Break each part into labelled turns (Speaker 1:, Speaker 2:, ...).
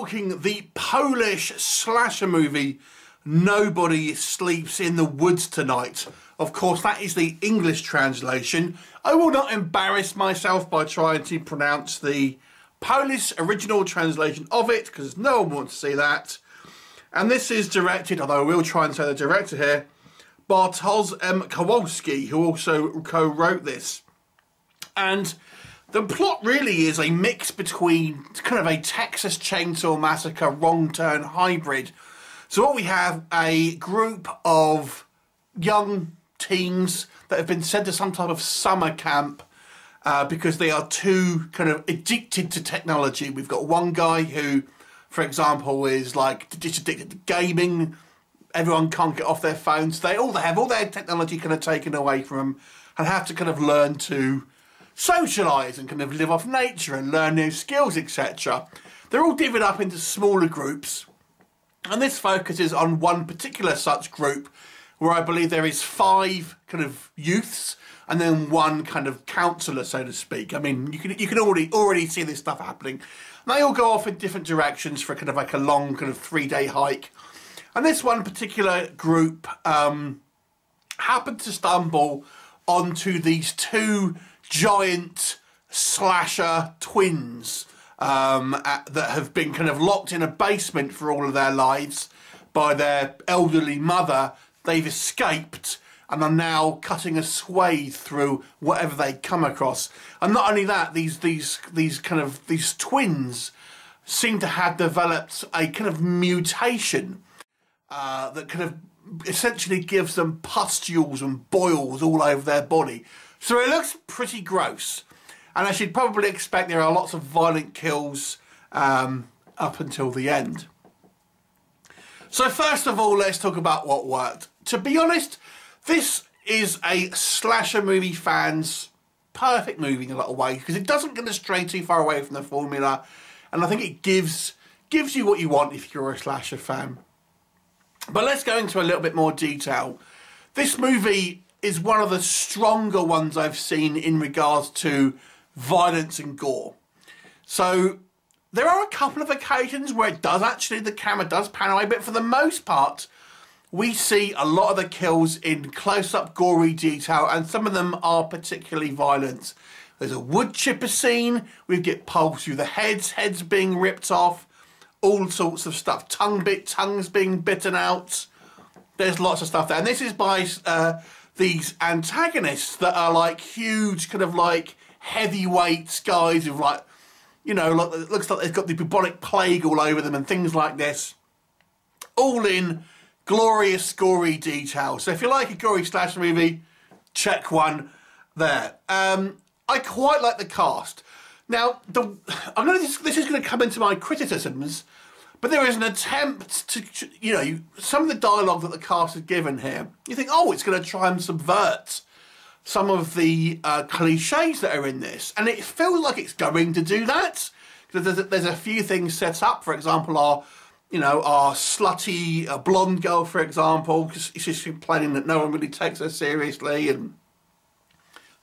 Speaker 1: talking the Polish slasher movie Nobody Sleeps in the Woods Tonight. Of course, that is the English translation. I will not embarrass myself by trying to pronounce the Polish original translation of it, because no one wants to see that. And this is directed, although I will try and say the director here, Bartosz Kowalski, who also co-wrote this. And the plot really is a mix between kind of a Texas Chainsaw Massacre Wrong Turn hybrid. So what we have, a group of young teens that have been sent to some type of summer camp because they are too kind of addicted to technology. We've got one guy who, for example, is like just addicted to gaming. Everyone can't get off their phones. They have all their technology kind of taken away from them and have to kind of learn to socialise and kind of live off nature and learn new skills, etc. They're all divvied up into smaller groups, and this focuses on one particular such group where I believe there is 5 kind of youths and then one kind of counsellor, so to speak. I mean, you can already see this stuff happening. And they all go off in different directions for kind of like a long kind of 3-day hike. And this one particular group happened to stumble onto these 2 giant slasher twins that have been kind of locked in a basement for all of their lives by their elderly mother. They've escaped and are now cutting a swathe through whatever they come across. And not only that, these twins seem to have developed a kind of mutation that kind of essentially gives them pustules and boils all over their body. So it looks pretty gross. And as you'd probably expect, there are lots of violent kills up until the end. So first of all, let's talk about what worked. To be honest, this is a slasher movie fan's perfect movie in a lot of ways, because it doesn't get stray too far away from the formula, and I think it gives you what you want if you're a slasher fan. But let's go into a little bit more detail. This movie is one of the stronger ones I've seen in regards to violence and gore. So there are a couple of occasions where the camera does pan away, but for the most part, we see a lot of the kills in close-up gory detail, and some of them are particularly violent. There's a wood chipper scene, we get pulls through the heads being ripped off, all sorts of stuff, tongues being bitten out. There's lots of stuff there, and this is by these antagonists that are like huge, kind of like heavyweight guys with like, you know, like, it looks like they've got the bubonic plague all over them and things like this, all in glorious gory detail. So if you like a gory slasher movie, check one there. I quite like the cast. Now, this is going to come into my criticisms, but there is an attempt to, you know, some of the dialogue that the cast has given here, you think, oh, it's going to try and subvert some of the cliches that are in this, and it feels like it's going to do that. There's a few things set up. For example, our slutty blonde girl, for example, because she's complaining that no one really takes her seriously and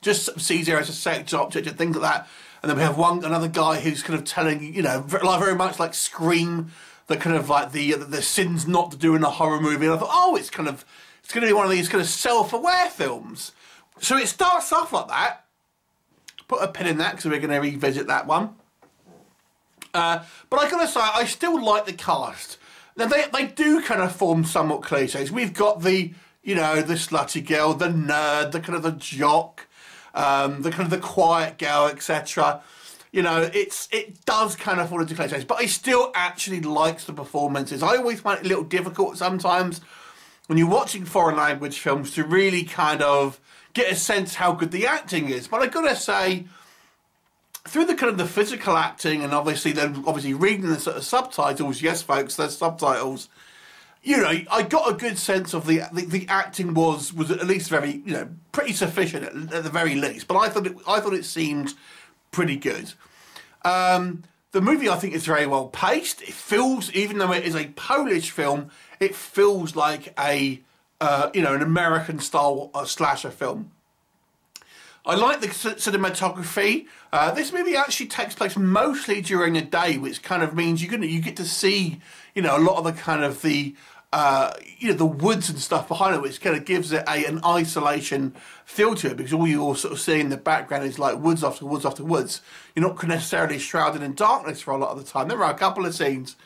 Speaker 1: just sees her as a sex object and things like that. And then we have another guy who's kind of telling, you know, very much like Scream, the kind of like the sins not to do in a horror movie. And I thought, oh, it's going to be one of these kind of self-aware films. So it starts off like that. Put a pin in that because we're going to revisit that one. But I gotta say, I still like the cast. Now they do kind of form somewhat cliches. We've got the, you know, the slutty girl, the nerd, the kind of the jock, the kind of the quiet girl, etc. You know, it does kind of fall into cliches, but I still actually like the performances. I always find it a little difficult sometimes when you're watching foreign language films to really kind of get a sense how good the acting is. But I gotta say, through the kind of the physical acting and obviously reading the sort of subtitles, yes folks, there's subtitles, you know, I got a good sense of the acting was at least very, you know, pretty sufficient at the very least. But I thought it seemed pretty good. The movie, I think, is very well paced. It feels, even though it is a Polish film, it feels like a you know, an American style slasher film. I like the cinematography. This movie actually takes place mostly during the day, which kind of means you get to see, you know, a lot of the kind of the you know, the woods and stuff behind it, which kind of gives it an isolation feel to it, because all you're sort of seeing in the background is like woods after woods after woods. You're not necessarily shrouded in darkness for a lot of the time. There are a couple of scenes,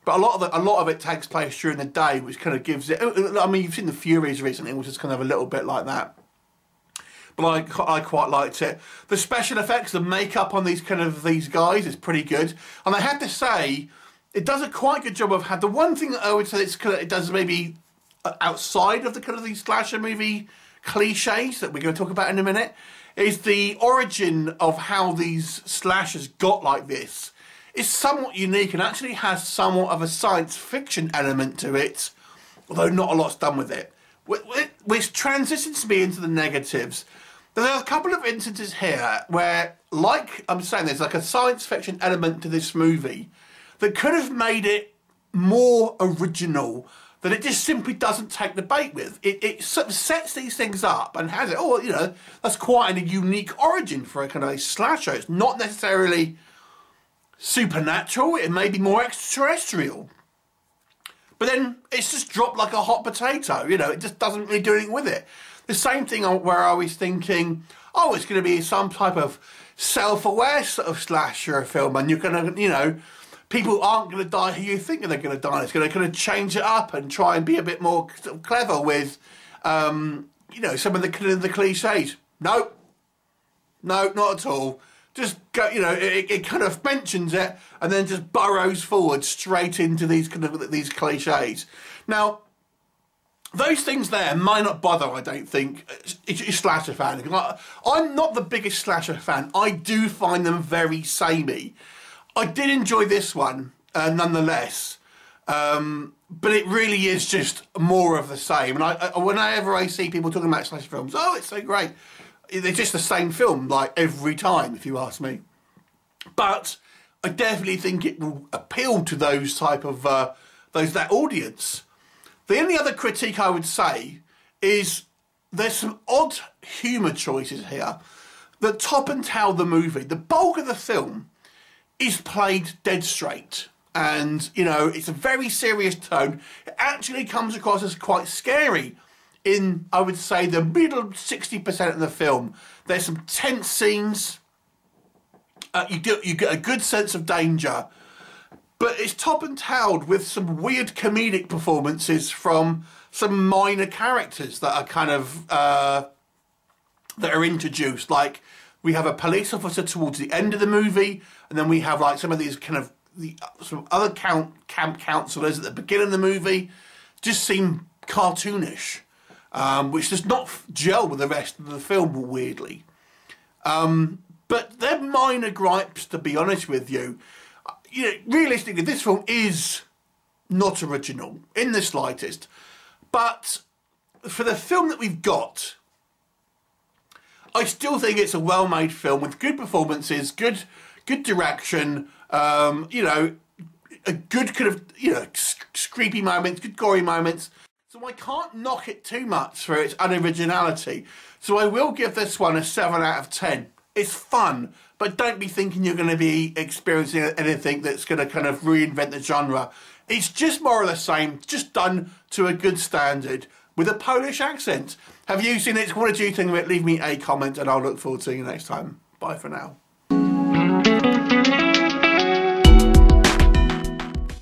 Speaker 1: but a lot of it takes place during the day, which kind of gives it. I mean, you've seen the Furies recently, which is kind of a little bit like that. But I quite liked it. The special effects, the makeup on these guys is pretty good, and I have to say, it does a quite good job of had the one thing that I would say it does maybe outside of the kind of these slasher movie cliches that we're going to talk about in a minute, is the origin of how these slashers got like this. It's somewhat unique and actually has somewhat of a science fiction element to it, although not a lot's done with it. Which transitions me into the negatives. There are a couple of instances here where, like I'm saying, there's like a science fiction element to this movie that could have made it more original, that it just simply doesn't take the bait with. It sort of sets these things up and has it, oh, you know, that's quite a unique origin for a kind of a slasher. It's not necessarily supernatural, it may be more extraterrestrial. But then it's just dropped like a hot potato, you know, it just doesn't really do anything with it. The same thing where I was thinking, oh, it's going to be some type of self-aware sort of slasher film, and you're going to, you know, people aren't going to die who you think they're going to die. It's going to kind of change it up and try and be a bit more sort of clever with, you know, some of the cliches. No, not at all. Just go, you know, it kind of mentions it and then just burrows forward straight into these these cliches. Now, those things there might not bother, I don't think, a slasher fan. I'm not the biggest slasher fan. I do find them very samey. I did enjoy this one, nonetheless, but it really is just more of the same. And whenever I see people talking about slasher films, oh, it's so great. They're just the same film, like, every time, if you ask me. But I definitely think it will appeal to those type of, that audience. The only other critique I would say is there's some odd humour choices here that top and tail the movie. The bulk of the film is played dead straight, and, you know, it's a very serious tone. It actually comes across as quite scary in, I would say, the middle 60% of the film. There's some tense scenes. You get a good sense of danger, but it's top and tailed with some weird comedic performances from some minor characters that are kind of that are introduced. Like, we have a police officer towards the end of the movie, and then we have like some of these kind of some other camp counsellors at the beginning of the movie. Just seem cartoonish, which does not gel with the rest of the film, weirdly. But they're minor gripes, to be honest with you. You know, realistically, this film is not original in the slightest. But for the film that we've got, I still think it's a well-made film with good performances, good direction, you know, a good kind of, you know, creepy moments, good gory moments. So I can't knock it too much for its unoriginality. So I will give this one a 7 out of 10. It's fun, but don't be thinking you're going to be experiencing anything that's going to kind of reinvent the genre. It's just more of the same, just done to a good standard with a Polish accent. Have you seen it? What did you think of it? Leave me a comment and I'll look forward to seeing you next time. Bye for now.